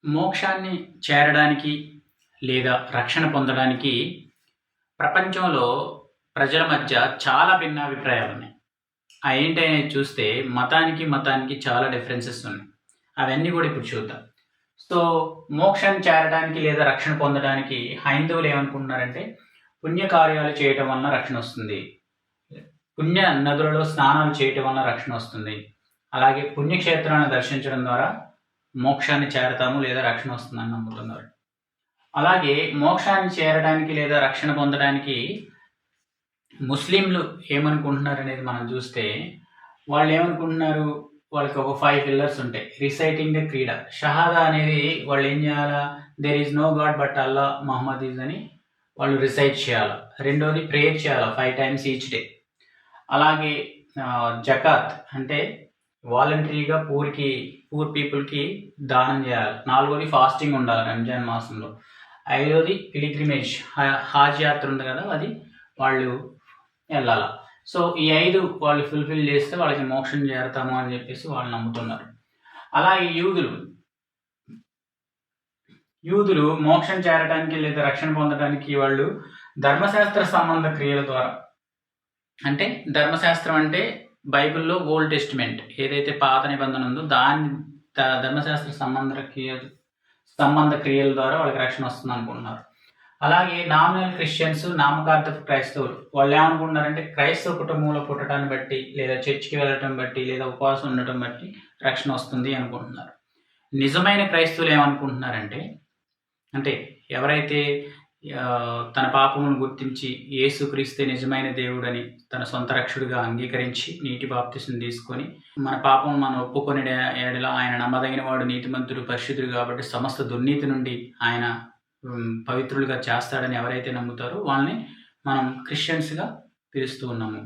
మోక్షాన్ని చేరడానికి లేదా రక్షణ పొందడానికి ప్రపంచంలో ప్రజల మధ్య చాలా భిన్నాభిప్రాయాలున్నాయి. ఏంటనేది చూస్తే మతానికి చాలా డిఫరెన్సెస్ ఉన్నాయి. అవన్నీ కూడా ఇప్పుడు చూద్దాం. సో, మోక్షాన్ని చేరడానికి లేదా రక్షణ పొందడానికి హైందవులు ఏమనుకుంటున్నారంటే, పుణ్యకార్యాలు చేయటం వలన రక్షణ వస్తుంది. పుణ్య నదులలో స్నానాలు చేయటం వలన రక్షణ వస్తుంది. అలాగే పుణ్యక్షేత్రాలను దర్శించడం ద్వారా మోక్షాన్ని చేరతాము లేదా రక్షణ వస్తుందని నమ్ముతున్నారు. అలాగే మోక్షాన్ని చేరడానికి లేదా రక్షణ పొందడానికి ముస్లింలు ఏమనుకుంటున్నారు అనేది మనం చూస్తే, వాళ్ళు ఏమనుకుంటున్నారు, వాళ్ళకి ఒక 5 పిల్లర్స్ ఉంటాయి. రిసైటింగ్ ద క్రీడ, షహాదా అనేది వాళ్ళు ఏం చేయాలా, there is no god but Allah Muhammad is అని వాళ్ళు రిసైట్ చేయాలి. రెండోది ప్రేయర్ చేయాలి 5 times ఈచ్ డే. అలాగే జకాత్ అంటే వాలంటరీగా పూర్ పీపుల్కి దానం చేయాలి. నాలుగోది ఫాస్టింగ్ ఉండాలి రంజాన్ మాసంలో. ఐదోది పిలిగ్రిమేజ్, హాజ్ యాత్ర ఉంది కదా, అది వాళ్ళు వెళ్ళాలి. సో ఈ 5 వాళ్ళు ఫుల్ఫిల్ చేస్తే వాళ్ళకి మోక్షం చేరతాము అని చెప్పేసి వాళ్ళు నమ్ముతున్నారు. అలాగే యూదులు మోక్షం చేరడానికి లేదా రక్షణ పొందడానికి వాళ్ళు ధర్మశాస్త్ర సంబంధ క్రియల ద్వారా, అంటే ధర్మశాస్త్రం అంటే బైబిల్లో ఓల్డ్ టెస్టిమెంట్ ఏదైతే పాత నిబంధన ఉందో దాని ధర్మశాస్త్ర సంబంధ క్రియల ద్వారా వాళ్ళకి రక్షణ వస్తుంది అనుకుంటున్నారు. అలాగే నామినల్ క్రిస్టియన్స్, నామకార్థపు క్రైస్తవులు, వాళ్ళు ఏమనుకుంటున్నారంటే క్రైస్తవ కుటుంబంలో పుట్టడాన్ని బట్టి లేదా చర్చికి వెళ్ళటం బట్టి లేదా ఉపవాసం ఉండటం బట్టి రక్షణ వస్తుంది అనుకుంటున్నారు. నిజమైన క్రైస్తవులు ఏమనుకుంటున్నారంటే, అంటే ఎవరైతే తన పాపమును గుర్తించి యేసుక్రీస్తే నిజమైన దేవుడని తన సొంత రక్షకుడిగా అంగీకరించి నీటి బాప్తిసం తీసుకొని మన పాపం మనం ఒప్పుకొని ఏడల ఆయన నమ్మదగిన వాడు, నీతిమంతుడు, పరిశుద్ధుడు కాబట్టి సమస్త దుర్నీతి నుండి ఆయన పవిత్రులుగా చేస్తాడని ఎవరైతే నమ్ముతారో వాళ్ళని మనం క్రిస్టియన్స్గా పిలుస్తూ ఉన్నాము.